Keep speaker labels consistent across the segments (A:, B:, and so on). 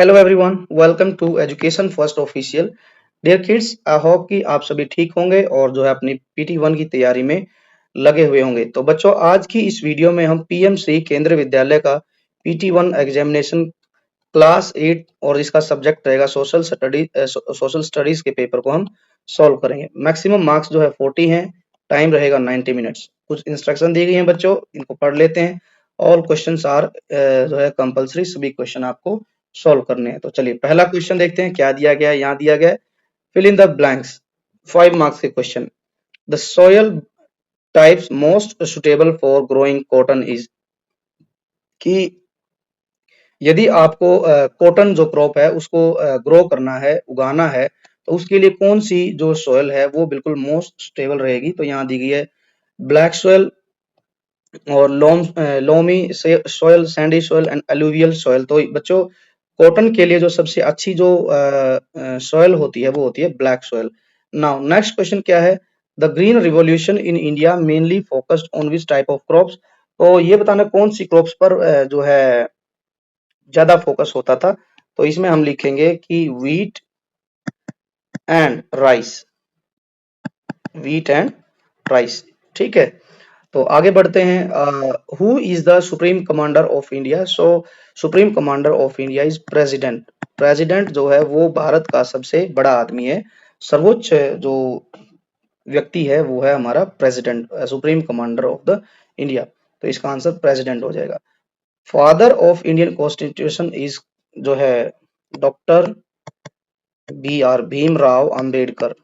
A: Hello everyone, welcome to education first official. Dear kids, I hope कि आप सभी ठीक होंगे और जो है अपनी पीटी वन की तैयारी में लगे हुए होंगे। तो बच्चों, आज की इस वीडियो में हम पीएमसी केंद्रीय विद्यालय का पीटी वन एग्जामिनेशन क्लास 8 और इसका सब्जेक्ट रहेगा सोशल स्टडीज के पेपर को हम सॉल्व करेंगे। मैक्सिमम मार्क्स जो है 40 हैं, टाइम रहेगा 90 मिनट्स। कुछ इंस्ट्रक्शन दी गई हैं बच्चों, इनको पढ़ लेते हैं। ऑल क्वेश्चंस आर जो है कंपलसरी, सभी क्वेश्चन आपको सॉल्व करने हैं। तो चलिए पहला क्वेश्चन देखते हैं क्या दिया गया है। यहाँ दिया गया है fill in the blanks, 5 marks के question. The soil types most suitable for growing cotton is, कि यदि आपको कॉटन जो क्रॉप है उसको ग्रो करना है, उगाना है, तो उसके लिए कौन सी जो सोयल है वो बिल्कुल मोस्ट स्टेबल रहेगी। तो यहाँ दी गई है ब्लैक सोयल और loamy soil, Sandy soil and alluvial soil. तो बच्चों, कॉटन के लिए जो सबसे अच्छी जो सोयल होती है वो होती है black soil. Now next question क्या है, the green revolution in India mainly focused on which type of crops. तो ये बताना कौन सी क्रॉप्स पर जो है ज्यादा फोकस होता था। तो इसमें हम लिखेंगे कि wheat and rice, wheat and rice. ठीक है, तो आगे बढ़ते हैं। Who is the supreme commander of India. So supreme commander of India is president. President जो है वो भारत का सबसे बड़ा आदमी है, सर्वोच्च जो व्यक्ति है वो है हमारा president, supreme commander of the India. तो इसका आंसर प्रेसिडेंट हो जाएगा। Father of Indian constitution is जो है doctor B R Bhimrao Ambedkar.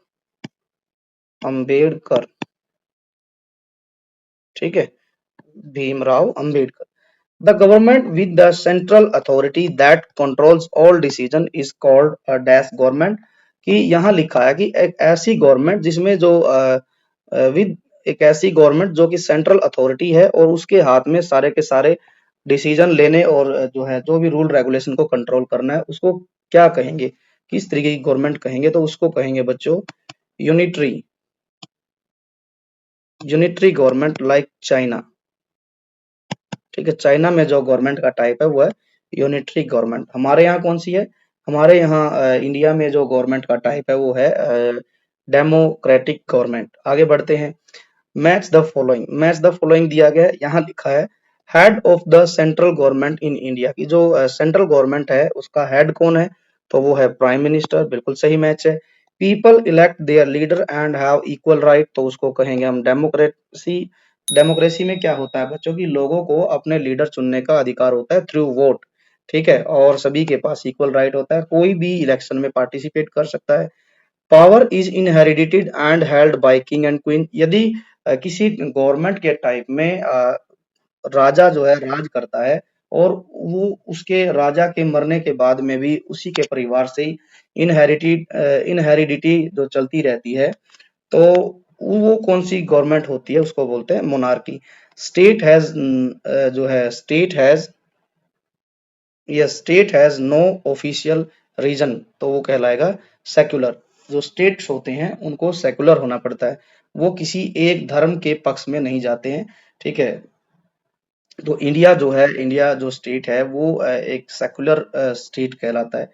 A: Ambedkar, ठीक है, Bhimrao Ambedkar. The government with the central authority that controls all decision is called a dash government। कि यहाँ लिखा है कि एक ऐसी गवर्नमेंट जिसमें जो विद एक ऐसी गवर्नमेंट जो कि सेंट्रल अथॉरिटी है और उसके हाथ में सारे के सारे डिसीजन लेने और जो है जो भी रूल रेगुलेशन को कंट्रोल करना है उसको क्या कहेंगे, किस तरीके की गवर्नमेंट कहेंगे। तो उसको कहेंगे बच्चों unitary, unitary government like China. ठीक है, चाइना में जो गवर्नमेंट का टाइप है वो है यूनिटरी गवर्नमेंट। हमारे यहाँ कौन सी है, हमारे यहाँ इंडिया में जो गवर्नमेंट का टाइप है वो है डेमोक्रेटिक गवर्नमेंट। आगे बढ़ते हैं। Match the following, match the following दिया गया है, यहाँ लिखा है head of the central government in India. की जो सेंट्रल गवर्नमेंट है उसका हेड कौन है, तो वो है प्राइम मिनिस्टर। बिल्कुल सही मैच है। People elect their leader and have equal right, तो उसको कहेंगे हम डेमोक्रेसी। डेमोक्रेसी में क्या होता है बच्चों की, लोगों को अपने लीडर चुनने का अधिकार होता है थ्रू वोट। ठीक है, और सभी के पास इक्वल राइट होता है, कोई भी इलेक्शन में पार्टिसिपेट कर सकता है। Power is inherited and held by king and queen. यदि किसी गवर्नमेंट के टाइप में राजा जो है राज करता है और वो उसके राजा के मरने के बाद में भी उसी के परिवार से ही इनहेरिडिटी जो चलती रहती है, तो वो कौन सी गवर्नमेंट होती है उसको बोलते हैं मोनार्की। स्टेट हैज जो है state has no official region, तो वो कहलाएगा सेक्युलर। जो स्टेट्स होते हैं उनको सेक्युलर होना पड़ता है, वो किसी एक धर्म के पक्ष में नहीं जाते हैं। ठीक है, तो इंडिया जो है, इंडिया जो स्टेट है वो एक सेक्युलर स्टेट कहलाता है।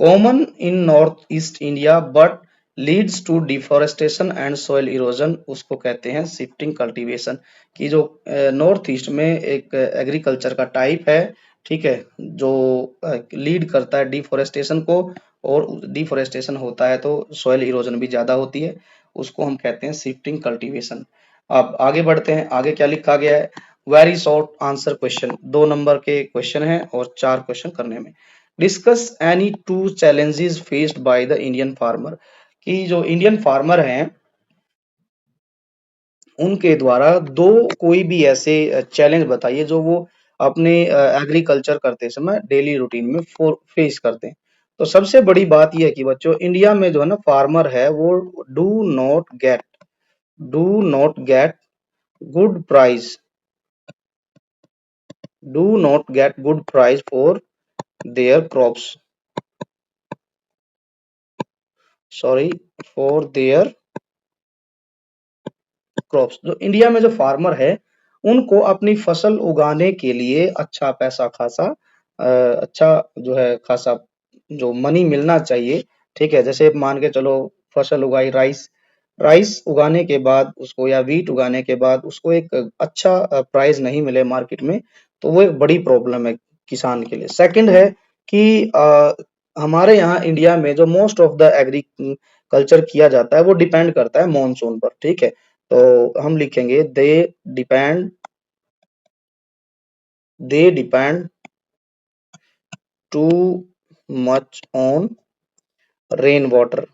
A: Common in north east India but leads to deforestation and soil erosion, उसको कहते हैं शिफ्टिंग कल्टीवेशन। की जो नॉर्थ ईस्ट में एक एग्रीकल्चर का टाइप है, ठीक है, जो लीड करता है डिफोरेस्टेशन को, और डिफोरेस्टेशन होता है तो सॉइल इरोजन भी ज्यादा होती है, उसको हम कहते हैं शिफ्टिंग कल्टीवेशन। अब आगे बढ़ते हैं, आगे क्या लिखा गया है। Very short answer question, 2 number के क्वेश्चन है और 4 क्वेश्चन करने में। Discuss any two challenges faced by the Indian farmer. कि जो इंडियन फार्मर हैं उनके द्वारा दो कोई भी ऐसे चैलेंज बताइए जो वो अपने एग्रीकल्चर करते समय डेली रूटीन में फेस करते हैं। तो सबसे बड़ी बात यह है कि बच्चों, इंडिया में जो है ना फार्मर है वो do not get good price, do not get good price for their crops, sorry, for their crops. जो इंडिया में जो फार्मर है उनको अपनी फसल उगाने के लिए अच्छा पैसा खासा अच्छा जो है खासा जो मनी मिलना चाहिए, ठीक है, जैसे मान के चलो फसल उगाई राइस, राइस उगाने के बाद उसको या व्हीट उगाने के बाद उसको एक अच्छा प्राइस नहीं मिले मार्केट में, तो वो एक बड़ी प्रॉब्लम है किसान के लिए। सेकंड है कि हमारे यहाँ इंडिया में जो मोस्ट ऑफ द एग्रीकल्चर किया जाता है वो डिपेंड करता है मॉनसून पर, ठीक है। तो हम लिखेंगे depend they depend too much on rain water.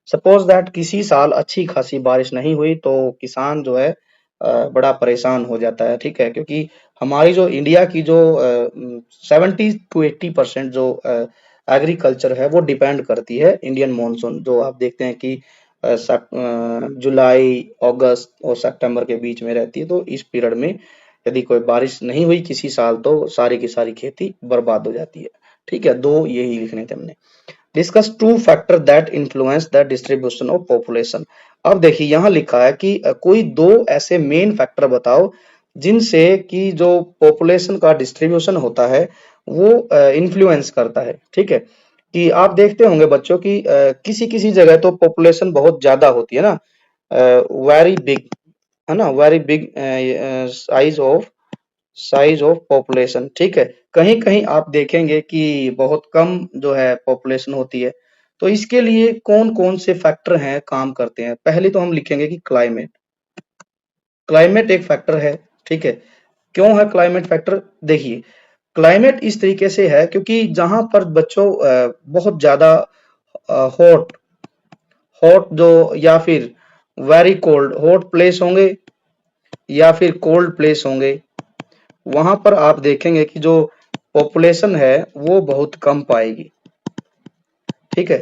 A: Suppose that किसी साल अच्छी खासी बारिश नहीं हुई तो किसान जो है बड़ा परेशान हो जाता है, ठीक है, क्योंकि हमारी जो इंडिया की जो 70 to 80% जो एग्रीकल्चर है वो डिपेंड करती है इंडियन मॉनसून, जो आप देखते हैं कि जुलाई अगस्त और सितंबर के बीच में रहती है। तो इस पीरियड में यदि कोई बारिश नहीं हुई किसी साल तो सारी की सारी खेती बर्बाद हो जाती है, ठीक है। दो यही लिखने थे हमने। Discuss two factor that influence the distribution of population. अब देखिए यहाँ लिखा है कि कोई दो ऐसे मेन फैक्टर बताओ जिनसे कि जो पॉपुलेशन का डिस्ट्रीब्यूशन होता है वो इन्फ्लुएंस करता है, ठीक है। कि आप देखते होंगे बच्चों की किसी किसी जगह तो पॉपुलेशन बहुत ज्यादा होती है ना, वेरी बिग, है ना, very big size of population, ठीक है। कहीं कहीं आप देखेंगे कि बहुत कम जो है पॉपुलेशन होती है। तो इसके लिए कौन कौन से फैक्टर हैं काम करते हैं, पहले तो हम लिखेंगे कि क्लाइमेट, क्लाइमेट एक फैक्टर है, ठीक है। क्यों है क्लाइमेट फैक्टर, देखिए क्लाइमेट इस तरीके से है क्योंकि जहां पर बच्चों बहुत ज्यादा हॉट हॉट जो या फिर वेरी कोल्ड हॉट प्लेस होंगे या फिर कोल्ड प्लेस होंगे, वहां पर आप देखेंगे कि जो पॉपुलेशन है वो बहुत कम पाएगी, ठीक है।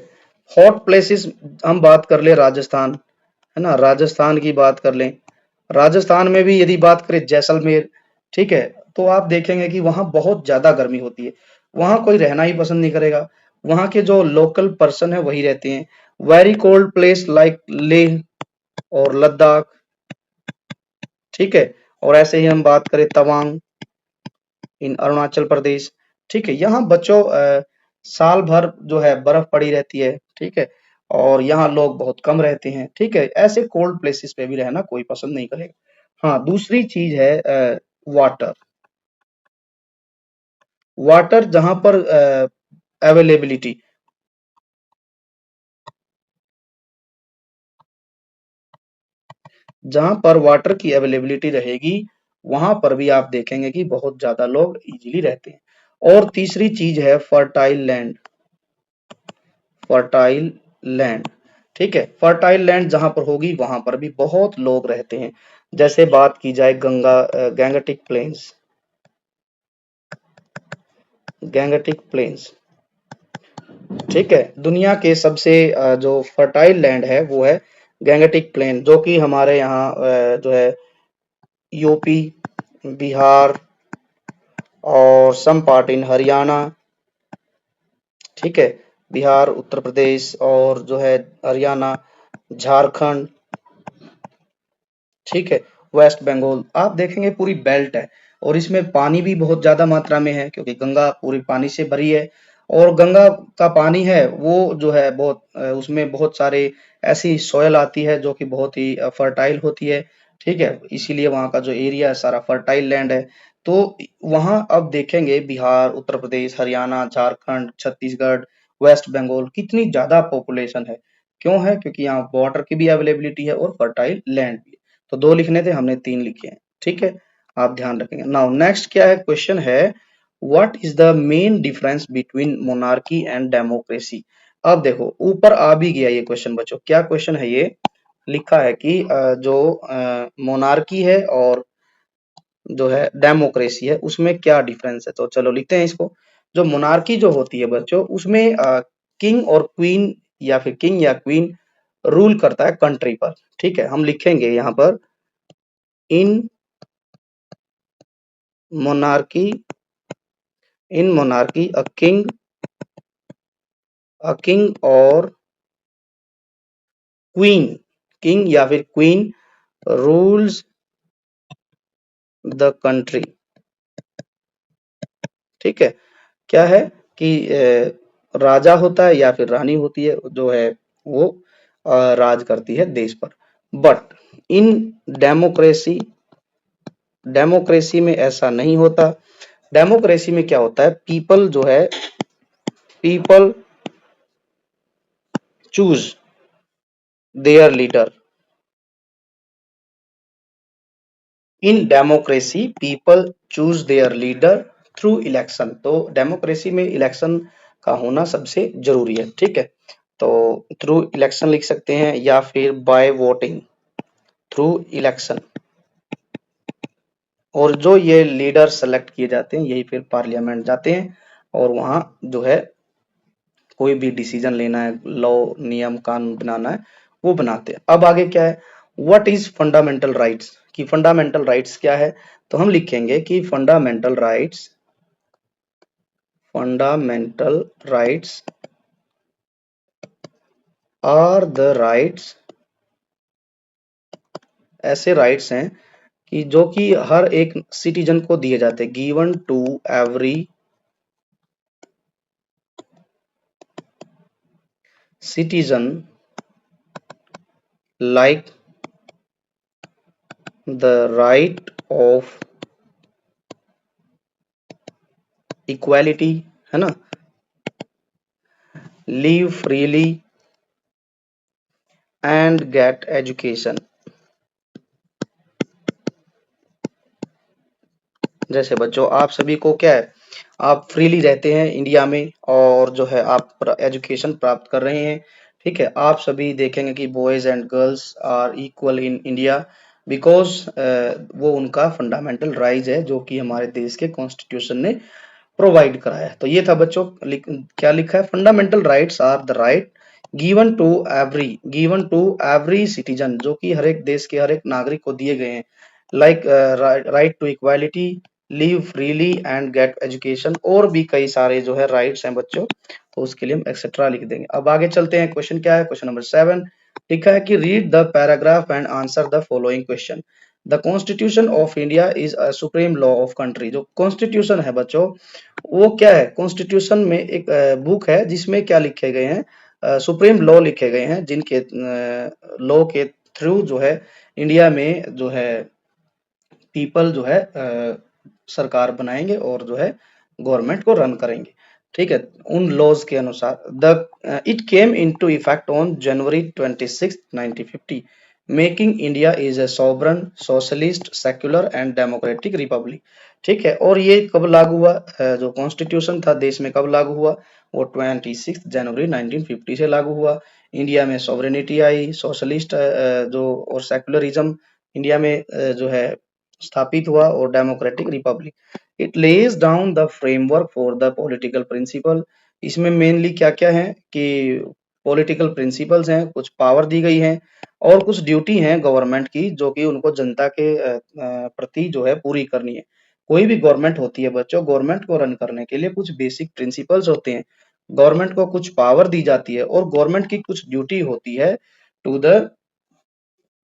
A: हॉट प्लेसेस हम बात कर ले राजस्थान, है ना, राजस्थान की बात कर लें, राजस्थान में भी यदि बात करें जैसलमेर, ठीक है, तो आप देखेंगे कि वहां बहुत ज्यादा गर्मी होती है, वहां कोई रहना ही पसंद नहीं करेगा, वहां के जो लोकल पर्सन है वही रहते हैं। Very cold place like Leh और लद्दाख, ठीक है। और ऐसे ही हम बात करें तवांग इन अरुणाचल प्रदेश, ठीक है, यहाँ बच्चों साल भर जो है बर्फ पड़ी रहती है, ठीक है, और यहाँ लोग बहुत कम रहते हैं, ठीक है, ऐसे कोल्ड प्लेसेस पे भी रहना कोई पसंद नहीं करेगा। हाँ, दूसरी चीज है वाटर, वाटर जहां पर अवेलेबिलिटी, जहां पर वाटर की अवेलेबिलिटी रहेगी वहां पर भी आप देखेंगे कि बहुत ज्यादा लोग इजीली रहते हैं। और तीसरी चीज है फर्टाइल लैंड, फर्टाइल लैंड, ठीक है, फर्टाइल लैंड जहां पर होगी वहां पर भी बहुत लोग रहते हैं। जैसे बात की जाए गैंगेटिक प्लेन्स, गैंगेटिक प्लेन्स, ठीक है, दुनिया के सबसे जो फर्टाइल लैंड है वो है गैंगेटिक प्लेन, जो कि हमारे यहाँ जो है यूपी, बिहार और सम पार्ट इन हरियाणा, ठीक है, बिहार, उत्तर प्रदेश और जो है हरियाणा, झारखंड, ठीक है, वेस्ट बंगाल, आप देखेंगे पूरी बेल्ट है और इसमें पानी भी बहुत ज्यादा मात्रा में है क्योंकि गंगा पूरी पानी से भरी है। और गंगा का पानी है वो जो है बहुत उसमें बहुत सारे ऐसी सोयल आती है जो कि बहुत ही फर्टाइल होती है, ठीक है, इसीलिए वहाँ का जो एरिया है सारा फर्टाइल लैंड है। तो वहाँ अब देखेंगे बिहार, उत्तर प्रदेश, हरियाणा, झारखंड, छत्तीसगढ़, वेस्ट बंगाल कितनी ज्यादा पॉपुलेशन है, क्यों है, क्योंकि यहाँ वाटर की भी अवेलेबिलिटी है और फर्टाइल लैंड भी है। तो दो लिखने थे, हमने तीन लिखे हैं, ठीक है, आप ध्यान रखेंगे। नाउ नेक्स्ट क्या है, क्वेश्चन है what is the main difference between monarchy and democracy. अब देखो ऊपर आ भी गया ये क्वेश्चन बच्चों, क्या क्वेश्चन है ये, लिखा है कि जो मोनार्की है और जो है डेमोक्रेसी है उसमें क्या डिफरेंस है। तो चलो लिखते हैं इसको। जो मोनार्की जो होती है बच्चों उसमें किंग और क्वीन या फिर किंग या क्वीन रूल करता है कंट्री पर, ठीक है, हम लिखेंगे यहाँ पर in monarchy, in monarchy a king और क्वीन, किंग या फिर क्वीन रूल्स द कंट्री, ठीक है। क्या है कि राजा होता है या फिर रानी होती है, जो है वो राज करती है देश पर। बट इन डेमोक्रेसी डेमोक्रेसी में ऐसा नहीं होता। डेमोक्रेसी में क्या होता है, पीपल जो है, people choose there leader. In democracy people choose there leader through election. तो डेमोक्रेसी में इलेक्शन का होना सबसे जरूरी है, ठीक है। तो थ्रू इलेक्शन लिख सकते हैं या फिर बाय वोटिंग थ्रू इलेक्शन। और जो ये लीडर सेलेक्ट किए जाते हैं यही फिर पार्लियामेंट जाते हैं और वहां जो है कोई भी डिसीजन लेना है, लॉ नियम कानून बनाना है, वो बनाते हैं। अब आगे क्या है, व्हाट इज फंडामेंटल राइट्स, कि फंडामेंटल राइट्स क्या है। तो हम लिखेंगे कि fundamental rights are the rights, ऐसे राइट्स हैं कि जो कि हर एक सिटीजन को दिए जाते हैं, given to every citizen, like the right of equality, है ना, live freely and get education. जैसे बच्चों आप सभी को क्या है, आप फ्रीली रहते हैं इंडिया में और जो है आप एजुकेशन प्राप्त कर रहे हैं, ठीक है। आप सभी देखेंगे कि boys and girls are equal in India because वो उनका फंडामेंटल राइट है जो कि हमारे देश के कॉन्स्टिट्यूशन ने प्रोवाइड कराया है। तो ये था बच्चों, क्या लिखा है, fundamental rights are the right given to every citizen, जो कि हर एक देश के हर एक नागरिक को दिए गए हैं, like right to equality, live freely and get education. और भी कई सारे जो है राइट्स हैं बच्चों, तो उसके लिए हम एक्सेट्रा लिख देंगे। अब आगे चलते हैं, क्वेश्चन क्या है, क्वेश्चन नंबर 7 लिखा है कि read the paragraph and answer the following question. The constitution of India is a supreme law of country. जो कॉन्स्टिट्यूशन है बच्चों, वो क्या है, कॉन्स्टिट्यूशन में एक बुक है जिसमें क्या लिखे गए हैं, सुप्रीम लॉ लिखे गए हैं, जिनके लॉ के थ्रू जो है इंडिया में जो है पीपल जो है सरकार बनाएंगे और जो है गवर्नमेंट को रन करेंगे, ठीक है, उन लॉज के अनुसार। The it came into effect on January 26 1950, making India is a sovereign socialist secular and democratic Republic, ठीक है। और ये कब लागू हुआ, जो कॉन्स्टिट्यूशन था देश में कब लागू हुआ, वो 26 जनवरी 1950 से लागू हुआ। इंडिया में सॉवरेनिटी आई, सोशलिस्ट जो और सेक्युलरिज्म इंडिया में जो है स्थापित हुआ, और democratic republic. It lays down the framework for the political principle. इसमें मेनली क्या क्या है कि पॉलिटिकल प्रिंसिपल्स हैं, कुछ पावर दी गई है और कुछ ड्यूटी है गवर्नमेंट की जो कि उनको जनता के प्रति जो है पूरी करनी है। कोई भी गवर्नमेंट होती है बच्चों, गवर्नमेंट को रन करने के लिए कुछ बेसिक प्रिंसिपल्स होते हैं, गवर्नमेंट को कुछ पावर दी जाती है और गवर्नमेंट की कुछ ड्यूटी होती है to the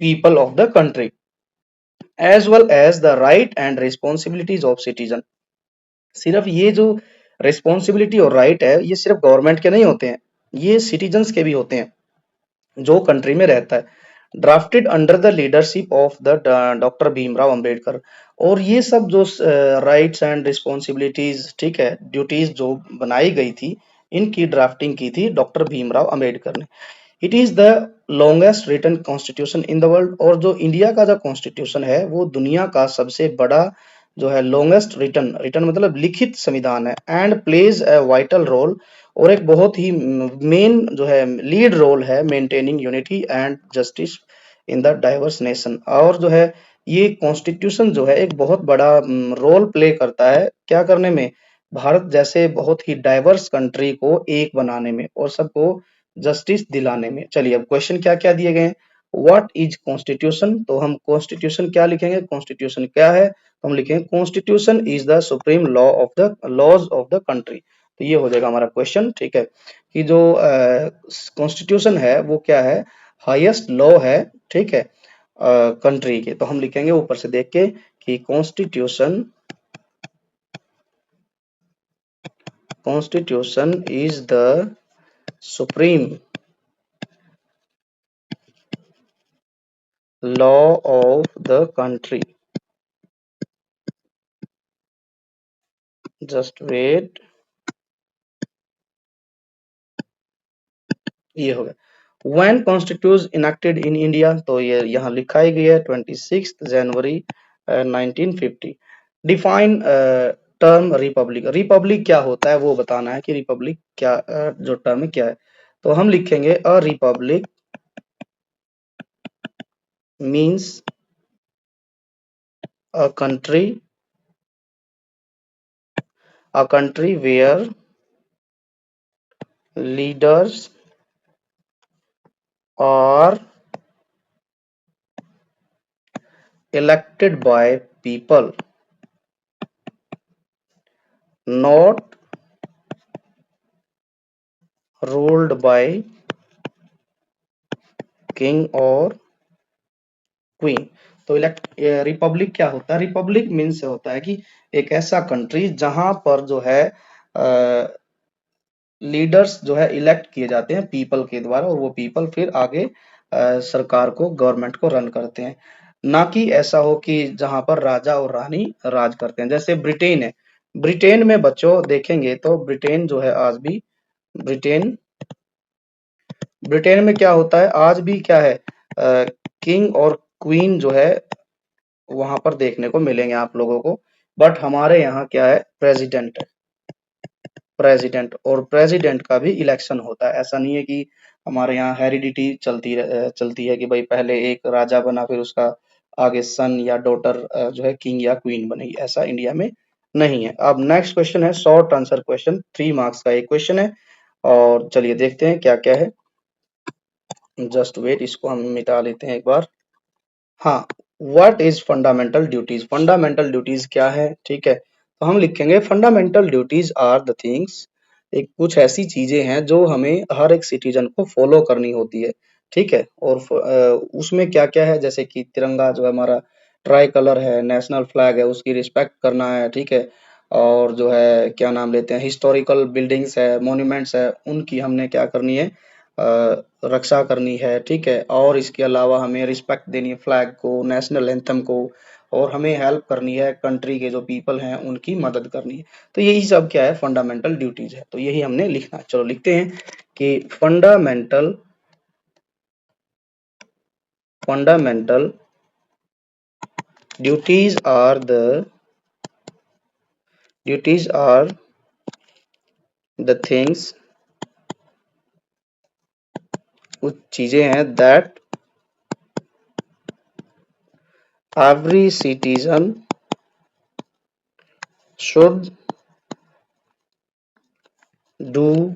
A: people of the country as well as the right and responsibilities of citizen. सिर्फ ये जो रिस्पॉन्सिबिलिटी और राइट है ये सिर्फ गवर्नमेंट के नहीं होते हैं, ये सिटीजन्स के भी होते हैं जो कंट्री में रहता है। Drafted under the leadership of the doctor Bhimrao Ambedkar. और ये सब जो राइट्स एंड रिस्पॉन्सिबिलिटीज, ठीक है, ड्यूटीज जो बनाई गई थी, इनकी ड्राफ्टिंग की थी डॉक्टर भीमराव अंबेडकर ने। It is the longest written constitution in the world. और जो इंडिया का जो कॉन्स्टिट्यूशन है वो दुनिया का सबसे बड़ा जो है लॉन्गेस्ट रिटन, रिटन मतलब लिखित संविधान है, and plays a vital role, और एक बहुत ही मेन जो है लीड रोल है maintaining unity and justice in the diverse nation. और जो है ये कॉन्स्टिट्यूशन जो है एक बहुत बड़ा रोल प्ले करता है क्या करने में, भारत जैसे बहुत ही डाइवर्स कंट्री को एक बनाने में और सबको जस्टिस दिलाने में। चलिए अब क्वेश्चन क्या क्या दिए गए हैं, व्हाट इज कॉन्स्टिट्यूशन। तो हम कॉन्स्टिट्यूशन क्या लिखेंगे, कॉन्स्टिट्यूशन क्या है, तो हम लिखेंगे constitution is the supreme law of the laws of the country. तो ये हो जाएगा हमारा क्वेश्चन, ठीक है, कि जो कॉन्स्टिट्यूशन है वो क्या है, हाईएस्ट लॉ है, ठीक है, कंट्री के। तो हम लिखेंगे ऊपर से देख के कि Constitution is the supreme law of the country. Just wait, ये हो गया। When Constitution enacted in India, तो ये यहाँ लिखा ही गया है 26 जनवरी 1950। Define term Republic. रिपब्लिक क्या होता है वो बताना है कि रिपब्लिक क्या जो टर्म है क्या है। तो हम लिखेंगे a republic means a country where leaders are elected by people, not ruled by king or queen. तो रिपब्लिक क्या होता है? रिपब्लिक मीन्स होता है कि एक ऐसा कंट्री जहां पर जो है लीडर्स जो है इलेक्ट किए जाते हैं पीपल के द्वारा, और वो पीपल फिर आगे सरकार को, गवर्नमेंट को रन करते हैं। ना कि ऐसा हो कि जहां पर राजा और रानी राज करते हैं। जैसे ब्रिटेन है, ब्रिटेन में बच्चों देखेंगे तो ब्रिटेन जो है आज भी, ब्रिटेन ब्रिटेन में क्या होता है आज भी, क्या है, किंग और क्वीन जो है वहां पर देखने को मिलेंगे आप लोगों को। बट हमारे यहाँ क्या है, प्रेसिडेंट है, प्रेसिडेंट, और प्रेसिडेंट का भी इलेक्शन होता है। ऐसा नहीं है कि हमारे यहाँ हेरिडिटी चलती है कि भाई पहले एक राजा बना फिर उसका आगे सन या डॉटर जो है किंग या क्वीन बनेगी। ऐसा इंडिया में नहीं है। अब नेक्स्ट क्वेश्चन है शॉर्ट आंसर क्वेश्चन, 3 मार्क्स का एक क्वेश्चन है, और चलिए देखते हैं क्या क्या है। जस्ट वेट, इसको हम मिटा लेते हैं एक बार। हाँ, what is fundamental duties? Fundamental duties क्या है? ठीक है, तो हम लिखेंगे fundamental duties are the things, एक कुछ ऐसी चीजें हैं जो हमें हर एक सिटीजन को फॉलो करनी होती है। ठीक है, और उसमें क्या क्या है, जैसे कि तिरंगा जो है हमारा ट्राई कलर है, नेशनल फ्लैग है, उसकी रिस्पेक्ट करना है। ठीक है, और जो है क्या नाम लेते हैं, हिस्टोरिकल बिल्डिंग्स है, मॉन्यूमेंट्स है, उनकी हमने क्या करनी है, रक्षा करनी है। ठीक है, और इसके अलावा हमें रिस्पेक्ट देनी है फ्लैग को, नेशनल एंथम को, और हमें हेल्प करनी है कंट्री के जो पीपल हैं उनकी मदद करनी है। तो यही सब क्या है, फंडामेंटल ड्यूटीज है। तो यही हमने लिखना है। चलो लिखते हैं कि fundamental duties are the things, कुछ चीजें हैं that every citizen should do,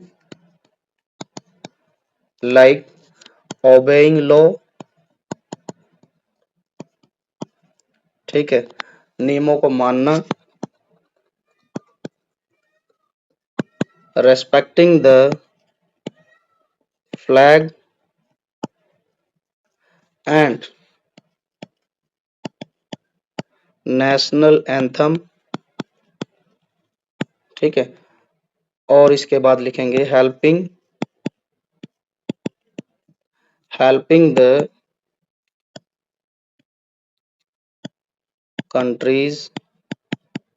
A: like obeying law। ठीक है, नियमों को मानना, respecting the flag and national anthem। ठीक है, और इसके बाद लिखेंगे helping the country's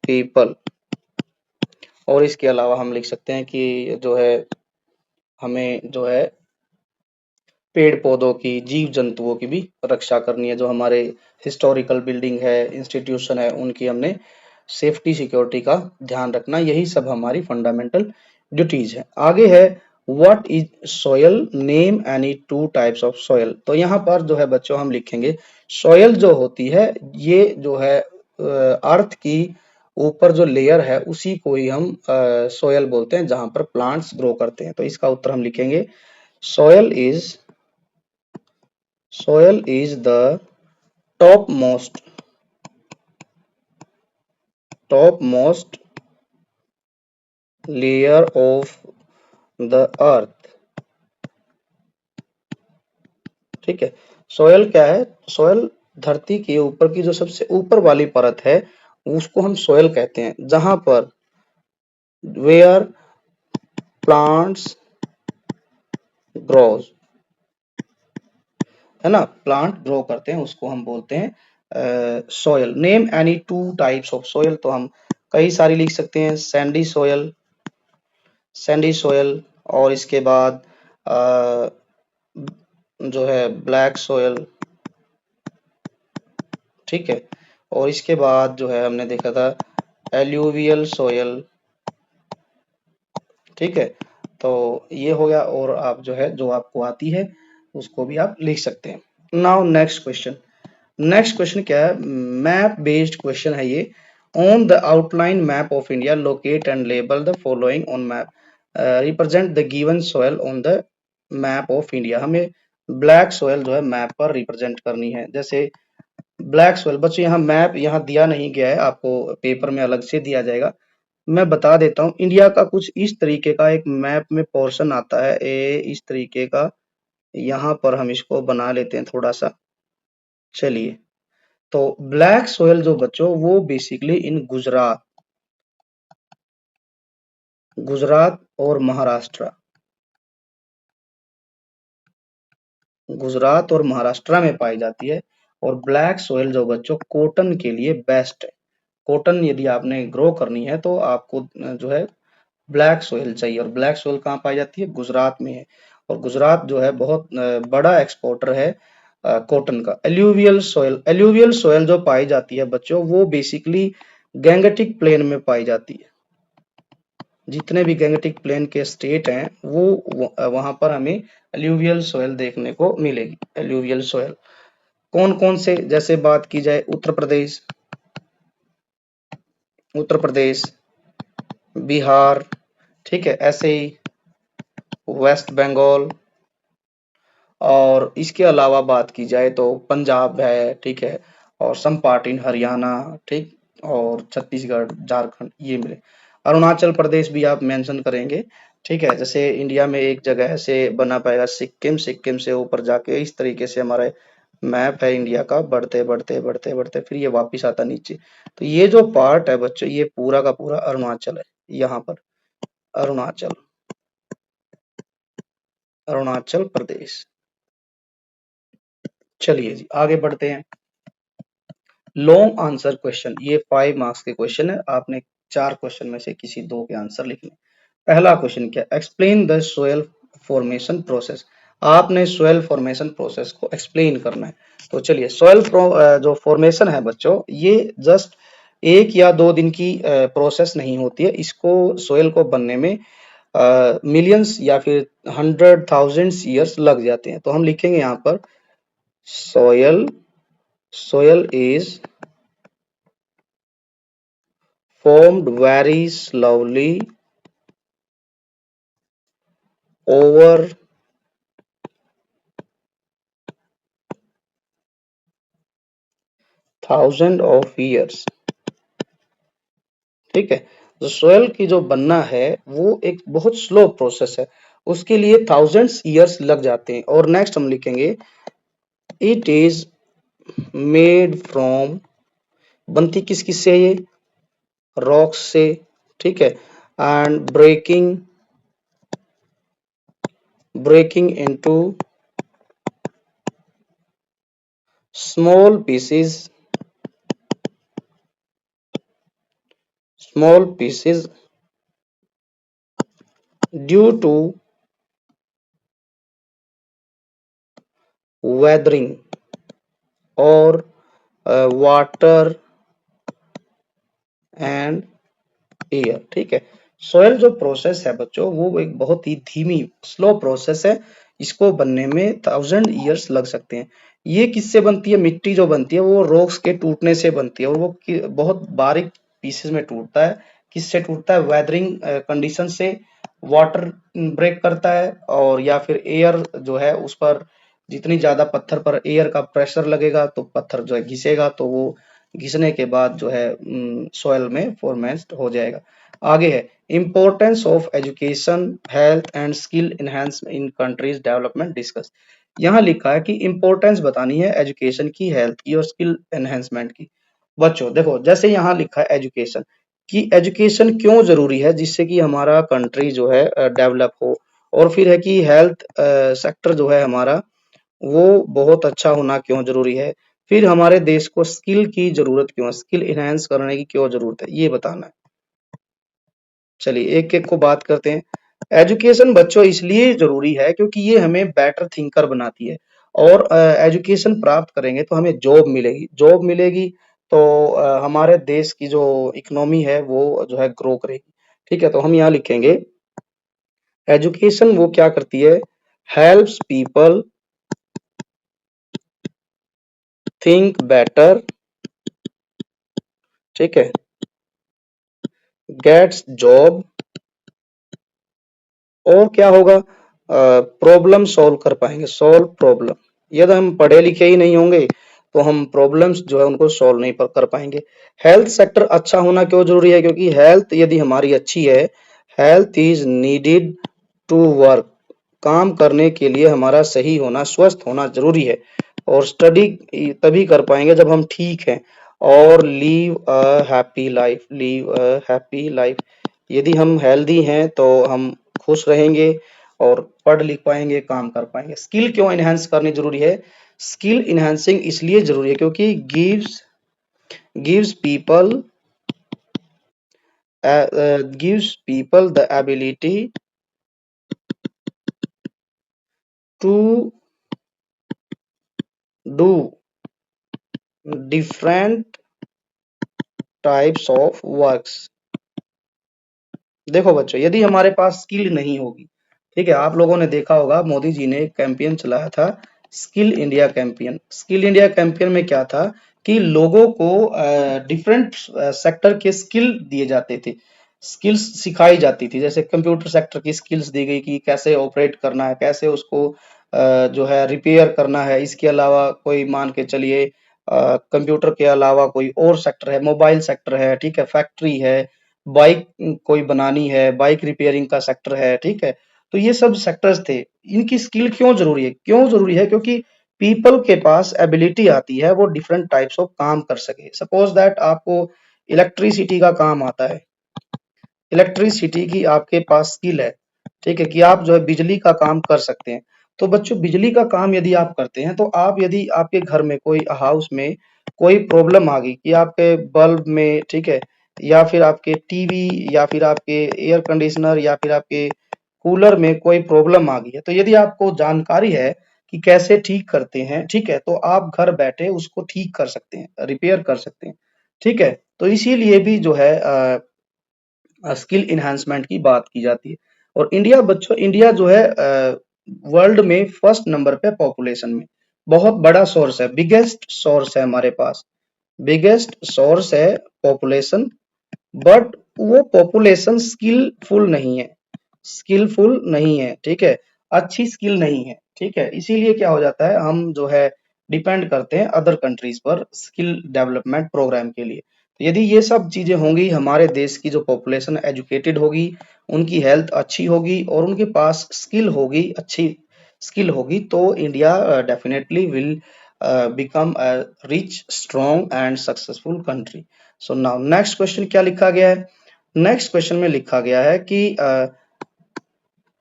A: people। और इसके अलावा हम लिख सकते हैं कि जो है हमें जो है पेड़ पौधों की, जीव जंतुओं की भी रक्षा करनी है। जो हमारे हिस्टोरिकल बिल्डिंग है, इंस्टीट्यूशन है, उनकी हमने सेफ्टी सिक्योरिटी का ध्यान रखना। यही सब हमारी फंडामेंटल ड्यूटीज है। आगे है what is soil, name any 2 types of soil. तो यहाँ पर जो है बच्चों हम लिखेंगे सॉयल जो होती है, ये जो है अर्थ की ऊपर जो लेयर है उसी को ही हम सॉयल बोलते हैं, जहां पर प्लांट्स ग्रो करते हैं। तो इसका उत्तर हम लिखेंगे soil is the top most layer of the earth. ठीक है, सोयल क्या है, सोयल धरती के ऊपर की जो सबसे ऊपर वाली परत है उसको हम सोयल कहते हैं, जहां पर वेयर प्लांट्स ग्रोज, है ना, प्लांट ग्रो करते हैं उसको हम बोलते हैं soil. Name any two types of soil, तो हम कई सारी लिख सकते हैं, सैंडी सोयल, सैंडी सोयल, और इसके बाद अ, जो है ब्लैक सोयल, ठीक है, और इसके बाद जो है हमने देखा था एल्यूवियल सोयल, ठीक है। तो ये हो गया, और आप जो है जो आपको आती है उसको भी आप लिख सकते हैं। Now next question, next question क्या है, मैप बेस्ड क्वेश्चन है ये। On the outline map of India locate and label the following on map, represent the given soil on the map of India. हमें ब्लैक सॉइल जो है map पर represent करनी है। जैसे ब्लैक सॉइल, बच्चों यहाँ मैप यहाँ दिया नहीं गया है, आपको पेपर में अलग से दिया जाएगा। मैं बता देता हूँ, इंडिया का कुछ इस तरीके का एक मैप में पोर्शन आता है, इस तरीके का। यहाँ पर हम इसको बना लेते हैं थोड़ा सा, चलिए। तो ब्लैक सोयल जो बच्चों, वो बेसिकली इन गुजरात, गुजरात और महाराष्ट्र, गुजरात और महाराष्ट्र में पाई जाती है। और ब्लैक सोयल जो बच्चों कॉटन के लिए बेस्ट है। कॉटन यदि आपने ग्रो करनी है तो आपको जो है ब्लैक सोयल चाहिए, और ब्लैक सोयल कहाँ पाई जाती है, गुजरात में है। और गुजरात जो है बहुत बड़ा एक्सपोर्टर है कॉटन का। एल्यूवियल सोयल, एल्यूवियल सोयल जो पाई जाती है बच्चों, वो बेसिकली गैंगेटिक प्लेन में पाई जाती है। जितने भी गैंगेटिक प्लेन के स्टेट हैं वो वहां पर हमें एल्यूवियल सोयल देखने को मिलेगी। एल्यूवियल सोयल कौन कौन से, जैसे बात की जाए उत्तर प्रदेश, उत्तर प्रदेश, बिहार, ठीक है, ऐसे ही वेस्ट बंगाल, और इसके अलावा बात की जाए तो पंजाब है, ठीक है, और सम पार्ट इन हरियाणा, ठीक, और छत्तीसगढ़, झारखंड, ये मिले। अरुणाचल प्रदेश भी आप मेंशन करेंगे, ठीक है। जैसे इंडिया में एक जगह ऐसे बना पाएगा सिक्किम, सिक्किम से ऊपर जाके इस तरीके से हमारे मैप है इंडिया का, बढ़ते बढ़ते बढ़ते बढ़ते फिर ये वापिस आता नीचे। तो ये जो पार्ट है बच्चों, ये पूरा का पूरा अरुणाचल है। यहाँ पर अरुणाचल, अरुणाचल प्रदेश। चलिए जी आगे बढ़ते हैं। लॉन्ग आंसर क्वेश्चन, ये 5 मार्क्स के क्वेश्चन है, आपने 4 क्वेश्चन में से किसी 2 के आंसर लिखने। पहला क्वेश्चन क्या, explain the soil formation process. आपने सोयल फॉर्मेशन प्रोसेस को एक्सप्लेन करना है। तो चलिए, सोयल जो फॉर्मेशन है बच्चों, ये जस्ट 1 या 2 दिन की प्रोसेस नहीं होती है। इसको सोयल को बनने में मिलियंस या फिर 100,000 ईयर्स लग जाते हैं। तो हम लिखेंगे यहाँ पर soil, soil is formed very slowly over thousands of years, ठीक है। जो सोयल की जो बनना है वो एक बहुत स्लो प्रोसेस है, उसके लिए थाउजेंड्स ईयर्स लग जाते हैं। और नेक्स्ट हम लिखेंगे इट इज मेड फ्रॉम, बनती किस किस से, ये रॉक्स से, ठीक है, and breaking, breaking into small pieces, small pieces due to weathering or water and air, ठीक है। सोयल जो प्रोसेस है बच्चों, वो एक बहुत ही धीमी स्लो प्रोसेस है। इसको बनने में 1000 ईयर्स लग सकते हैं। ये किससे बनती है, मिट्टी जो बनती है वो रॉक्स के टूटने से बनती है, और वो बहुत बारीक पीसेस में टूटता है। किससे टूटता है, वेदरिंग कंडीशन से, वाटर ब्रेक करता है, और या फिर एयर जो है उस पर, जितनी ज्यादा पत्थर पर एयर का प्रेशर लगेगा तो पत्थर जो है घिसेगा, तो वो घिसने के बाद जो है सोयल में फॉर्मेट हो जाएगा। आगे है importance of education, health and skill enhance in countries development discuss. यहाँ लिखा है कि इंपॉर्टेंस बतानी है एजुकेशन की, हेल्थ की और स्किल एनहेंसमेंट की। बच्चों देखो, जैसे यहाँ लिखा है एजुकेशन, कि एजुकेशन क्यों ज़रूरी है जिससे कि हमारा कंट्री जो है डेवलप हो, और फिर है कि हेल्थ सेक्टर जो है हमारा वो बहुत अच्छा होना क्यों ज़रूरी है, फिर हमारे देश को स्किल की ज़रूरत क्यों है, स्किल एनहांस करने की क्यों ज़रूरत है, ये बताना है। चलिए एक-एक को बात करते हैं। एजुकेशन बच्चों इसलिए ज़रूरी है क्योंकि ये हमें बेटर थिंकर बनाती है, और एजुकेशन प्राप्त करेंगे तो हमें जॉब मिलेगी, जॉब मिलेगी तो हमारे देश की जो इकोनॉमी है वो जो है ग्रो करेगी। ठीक है? तो हम यहाँ लिखेंगे एजुकेशन वो क्या करती है, हेल्प्स पीपल थिंक बेटर, ठीक है, गेट्स जॉब, और क्या होगा, प्रॉब्लम सॉल्व कर पाएंगे, सॉल्व प्रॉब्लम। यदि हम पढ़े लिखे ही नहीं होंगे तो हम प्रॉब्लम्स जो है उनको सॉल्व नहीं कर पाएंगे। हेल्थ सेक्टर अच्छा होना क्यों जरूरी है, क्योंकि हेल्थ यदि हमारी अच्छी है, health is needed to work, काम करने के लिए हमारा सही होना, स्वस्थ होना जरूरी है, और स्टडी तभी कर पाएंगे जब हम ठीक हैं, और leave a happy life, leave a happy life. यदि हम हेल्दी हैं तो हम खुश रहेंगे और पढ़ लिख पाएंगे, काम कर पाएंगे। स्किल क्यों एनहांस करनी जरूरी है, स्किल इनहांसिंग इसलिए जरूरी है क्योंकि gives gives people gives people the ability to do different types of works। देखो बच्चों, यदि हमारे पास स्किल नहीं होगी, ठीक है, आप लोगों ने देखा होगा मोदी जी ने एक कैंपेन चलाया था, skill India campaign. Skill India campaign में क्या था कि लोगों को डिफरेंट सेक्टर के स्किल दिए जाते थे, स्किल्स सिखाई जाती थी, जैसे कंप्यूटर सेक्टर की स्किल्स दी गई कि कैसे ऑपरेट करना है, कैसे उसको जो है रिपेयर करना है। इसके अलावा कोई मान के चलिए कंप्यूटर के अलावा कोई और सेक्टर है, मोबाइल सेक्टर है, ठीक है, फैक्ट्री है, बाइक कोई बनानी है, बाइक रिपेयरिंग का सेक्टर है, ठीक है। तो ये सब सेक्टर्स थे। इनकी स्किल क्यों जरूरी है, क्यों जरूरी है, क्योंकि पीपल के पास एबिलिटी आती है वो डिफरेंट टाइप्स ऑफ काम कर सके। सपोज दैट आपको इलेक्ट्रिसिटी का काम आता है, इलेक्ट्रिसिटी की आपके पास स्किल है, ठीक है, कि आप जो है बिजली का काम कर सकते हैं। तो बच्चों बिजली का काम यदि आप करते हैं तो आप यदि आपके घर में कोई हाउस में कोई प्रॉब्लम आ गई कि आपके बल्ब में, ठीक है, या फिर आपके टीवी, या फिर आपके एयर कंडीशनर, या फिर आपके कूलर में कोई प्रॉब्लम आ गई है, तो यदि आपको जानकारी है कि कैसे ठीक करते हैं, ठीक है, तो आप घर बैठे उसको ठीक कर सकते हैं, रिपेयर कर सकते हैं, ठीक है। तो इसीलिए भी जो है स्किल इन्हांसमेंट की बात की जाती है। और इंडिया बच्चों, इंडिया जो है वर्ल्ड में फर्स्ट नंबर पे पॉपुलेशन में, बहुत बड़ा सोर्स है, बिगेस्ट सोर्स है हमारे पास, बिगेस्ट सोर्स है पॉपुलेशन। बट वो पॉपुलेशन स्किलफुल नहीं है, स्किलफुल नहीं है, ठीक है, अच्छी स्किल नहीं है, ठीक है। इसीलिए क्या हो जाता है, हम जो है डिपेंड करते हैं अदर कंट्रीज पर स्किल डेवलपमेंट प्रोग्राम के लिए। तो यदि ये सब चीजें होंगी, हमारे देश की जो पॉपुलेशन एजुकेटेड होगी, उनकी हेल्थ अच्छी होगी और उनके पास स्किल होगी, अच्छी स्किल होगी, तो India definitely will become a rich, strong and successful country. So now next question क्या लिखा गया है, नेक्स्ट क्वेश्चन में लिखा गया है कि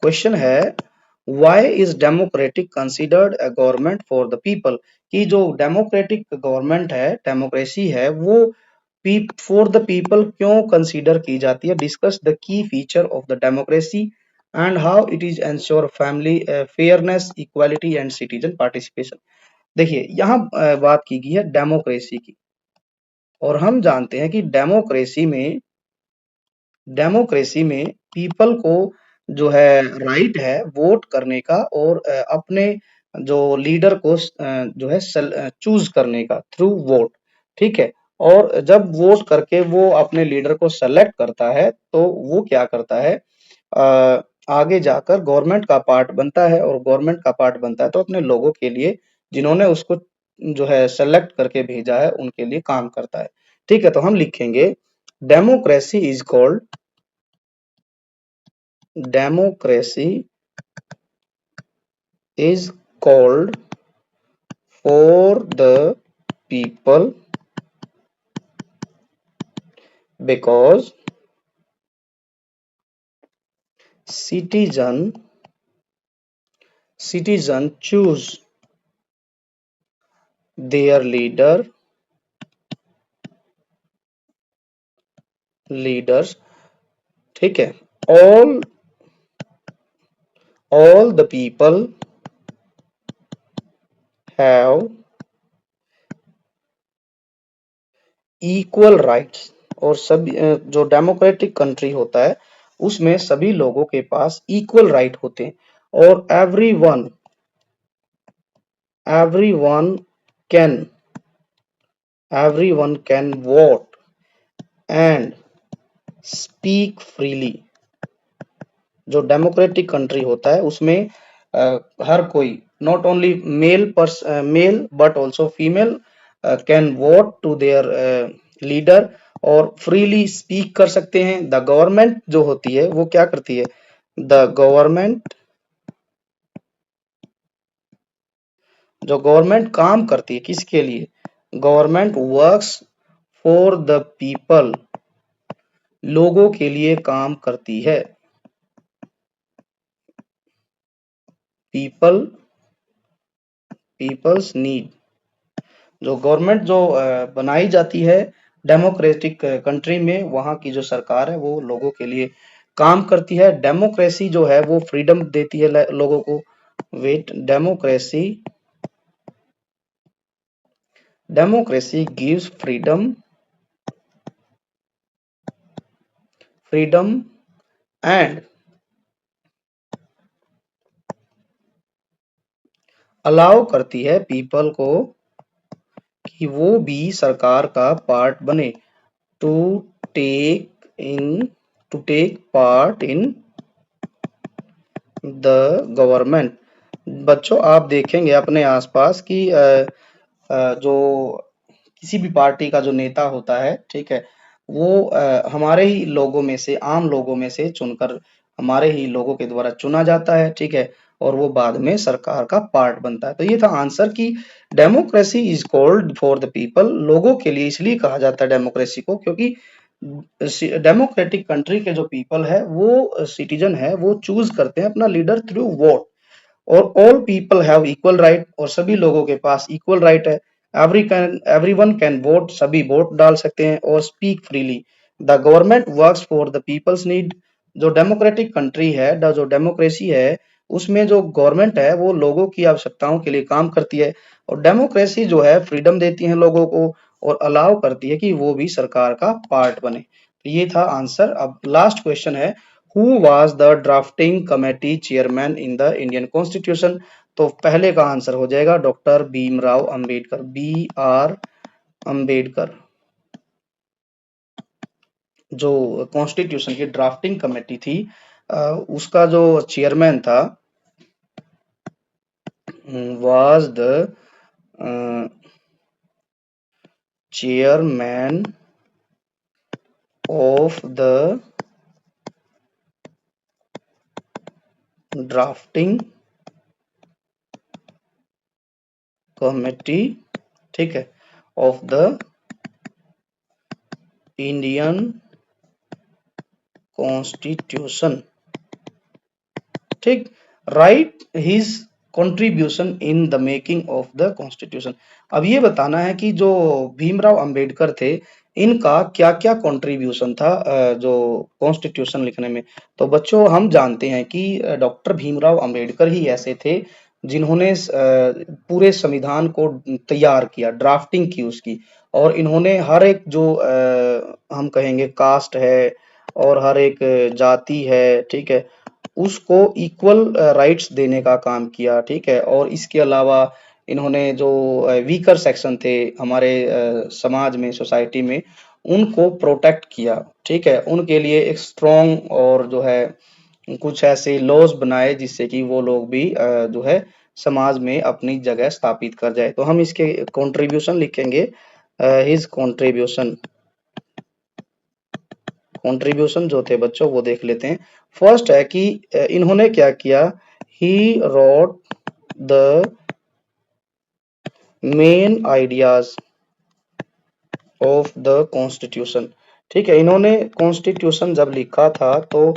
A: क्वेश्चन है why is democratic considered a government for the people, कि जो डेमोक्रेटिक गवर्नमेंट है, डेमोक्रेसी है, वो फॉर द पीपल क्यों कंसीडर की जाती है। Discuss the key feature of the democracy and how it is ensure family fairness, equality and citizen participation. देखिए यहाँ बात की गई है डेमोक्रेसी की, और हम जानते हैं कि डेमोक्रेसी में पीपल को जो है राइट है वोट करने का, और अपने जो लीडर को जो है चूज करने का थ्रू वोट, ठीक है। और जब वोट करके वो अपने लीडर को सेलेक्ट करता है तो वो क्या करता है, आगे जाकर गवर्नमेंट का पार्ट बनता है, और गवर्नमेंट का पार्ट बनता है तो अपने लोगों के लिए, जिन्होंने उसको जो है सेलेक्ट करके भेजा है, उनके लिए काम करता है, ठीक है। तो हम लिखेंगे democracy is called, democracy is called for the people because citizen choose their leaders, ठीक है। all the people have equal rights, और सभी जो डेमोक्रेटिक कंट्री होता है उसमें सभी लोगों के पास इक्वल राइट होते हैं, और everyone can can vote and speak freely. जो डेमोक्रेटिक कंट्री होता है उसमें हर कोई, not only male but also female, can vote to their leader और फ्रीली स्पीक कर सकते हैं। द गवर्नमेंट जो होती है वो क्या करती है, द गवर्नमेंट जो गवर्नमेंट काम करती है किसके लिए, government works for the people, लोगों के लिए काम करती है। पीपल्स नीड, जो गवर्नमेंट जो बनाई जाती है डेमोक्रेटिक कंट्री में, वहां की जो सरकार है वो लोगों के लिए काम करती है। डेमोक्रेसी जो है वो फ्रीडम देती है लोगों को। Wait, democracy gives freedom and allow करती है पीपल को कि वो भी सरकार का पार्ट बने, to take in to take part in the government. बच्चों आप देखेंगे अपने आसपास कि जो किसी भी पार्टी का जो नेता होता है, ठीक है, वो हमारे ही लोगों में से, आम लोगों में से चुनकर हमारे ही लोगों के द्वारा चुना जाता है, ठीक है, और वो बाद में सरकार का पार्ट बनता है। तो ये था आंसर कि democracy is called for the people, लोगों के लिए इसलिए कहा जाता है डेमोक्रेसी को क्योंकि डेमोक्रेटिक कंट्री के जो पीपल है वो सिटीजन है, वो चूज करते हैं अपना लीडर थ्रू वोट, और all people have equal right, और सभी लोगों के पास इक्वल राइट है। एवरीवन कैन वोट, सभी वोट डाल सकते हैं, और speak freely. The government works for the people's need, जो डेमोक्रेटिक कंट्री है, जो डेमोक्रेसी है, उसमें जो गवर्नमेंट है वो लोगों की आवश्यकताओं के लिए काम करती है, और डेमोक्रेसी जो है फ्रीडम देती है लोगों को और अलाउ करती है कि वो भी सरकार का पार्ट बने। तो ये था आंसर। अब लास्ट क्वेश्चन है, who was the drafting committee chairman in the Indian constitution. तो पहले का आंसर हो जाएगा डॉक्टर भीमराव अंबेडकर, BR अंबेडकर। जो कॉन्स्टिट्यूशन की ड्राफ्टिंग कमेटी थी उसका जो चेयरमैन था was the chairman of the drafting committee, ठीक है, ऑफ द इंडियन कॉन्स्टिट्यूशन, ठीक, right his contribution in the making of the constitution. अब ये बताना है कि जो भीमराव अंबेडकर थे इनका क्या क्या कंट्रीब्यूशन था जो कॉन्स्टिट्यूशन लिखने में। तो बच्चों हम जानते हैं कि डॉक्टर भीमराव अंबेडकर ही ऐसे थे जिन्होंने पूरे संविधान को तैयार किया, ड्राफ्टिंग की उसकी, और इन्होंने हर एक जो हम कहेंगे कास्ट है और हर एक जाति है, ठीक है, उसको इक्वल राइट्स देने का काम किया, ठीक है, और इसके अलावा इन्होंने जो वीकर सेक्शन थे हमारे समाज में, सोसाइटी में, उनको प्रोटेक्ट किया, ठीक है, उनके लिए एक स्ट्रॉन्ग और जो है कुछ ऐसे लॉज बनाए जिससे कि वो लोग भी जो है समाज में अपनी जगह स्थापित कर जाए। तो हम इसके कंट्रीब्यूशन लिखेंगे, हिज कंट्रीब्यूशन जो थे बच्चों वो देख लेते हैं। फर्स्ट है कि इन्होंने क्या किया, he wrote the main ideas of the constitution, ठीक है, इन्होंने कॉन्स्टिट्यूशन जब लिखा था तो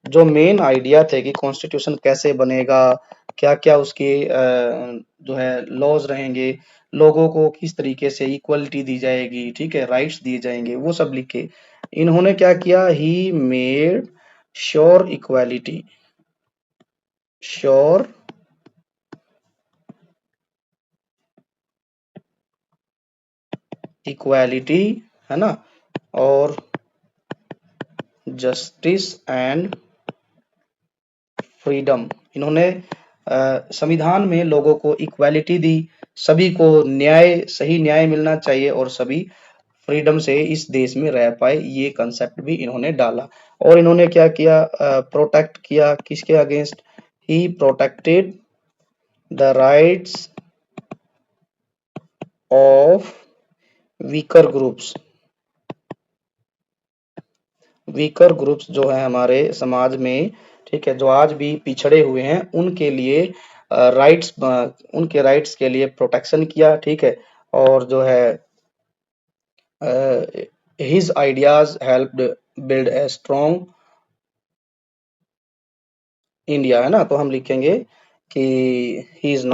A: जो मेन आइडिया थे कि कॉन्स्टिट्यूशन कैसे बनेगा, क्या-क्या उसके जो है लॉज रहेंगे, लोगों को किस तरीके से इक्वलिटी दी जाएगी, ठीक है, राइट्स दिए जाएंगे, वो सब लिखे। इन्होंने क्या किया, he made sure equality, sure equality, है ना, और जस्टिस एंड फ्रीडम। इन्होंने संविधान में लोगों को इक्वालिटी दी, सभी को न्याय, सही न्याय मिलना चाहिए और सभी फ्रीडम से इस देश में रह पाए, ये कंसेप्ट भी इन्होंने डाला। और इन्होंने क्या किया, प्रोटेक्ट किया किसके against, he protected the rights of weaker groups. Weaker groups जो है हमारे समाज में, ठीक है, जो आज भी पिछड़े हुए हैं, उनके लिए राइट्स, उनके राइट्स के लिए प्रोटेक्शन किया, ठीक है। और जो है his ideas helped build a strong India, है ना। तो हम लिखेंगे कि he is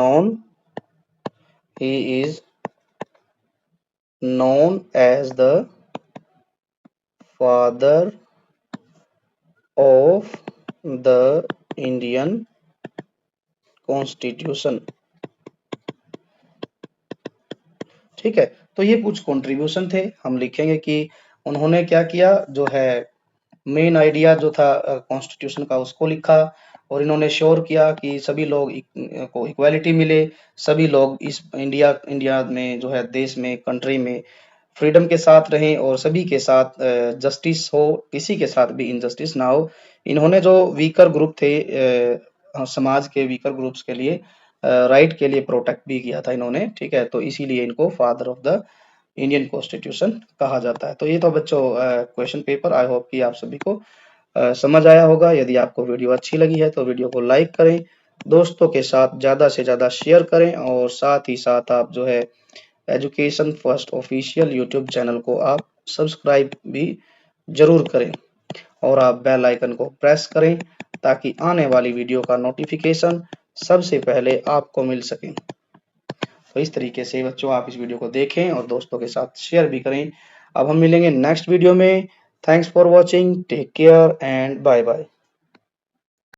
A: known as the father of the Indian constitution, ठीक है। तो ये कुछ कंट्रीब्यूशन थे, हम लिखेंगे कि उन्होंने क्या किया, जो है मेन आइडिया जो था कॉन्स्टिट्यूशन का उसको लिखा, और इन्होंने श्योर किया कि सभी लोग को इक्वालिटी मिले, सभी लोग इस इंडिया इंडिया में जो है देश में, कंट्री में फ्रीडम के साथ रहें और सभी के साथ जस्टिस हो, किसी के साथ भी इनजस्टिस ना हो। इन्होंने जो वीकर ग्रुप थे, समाज के वीकर ग्रुप्स के लिए राइट के लिए प्रोटेक्ट भी किया था इन्होंने, ठीक है। तो इसीलिए इनको father of the Indian constitution कहा जाता है। तो ये तो बच्चों क्वेश्चन पेपर, आई होप कि आप सभी को समझ आया होगा। यदि आपको वीडियो अच्छी लगी है तो वीडियो को लाइक करें, दोस्तों के साथ ज़्यादा से ज़्यादा शेयर करें, और साथ ही साथ आप जो है education first official YouTube channel को आप सब्सक्राइब भी जरूर करें, और आप बेल आइकन को प्रेस करें ताकि आने वाली वीडियो का नोटिफिकेशन सबसे पहले आपको मिल सके। तो इस तरीके से बच्चों आप इस वीडियो को देखें और दोस्तों के साथ शेयर भी करें। अब हम मिलेंगे नेक्स्ट वीडियो में। Thanks for watching, take care and bye bye.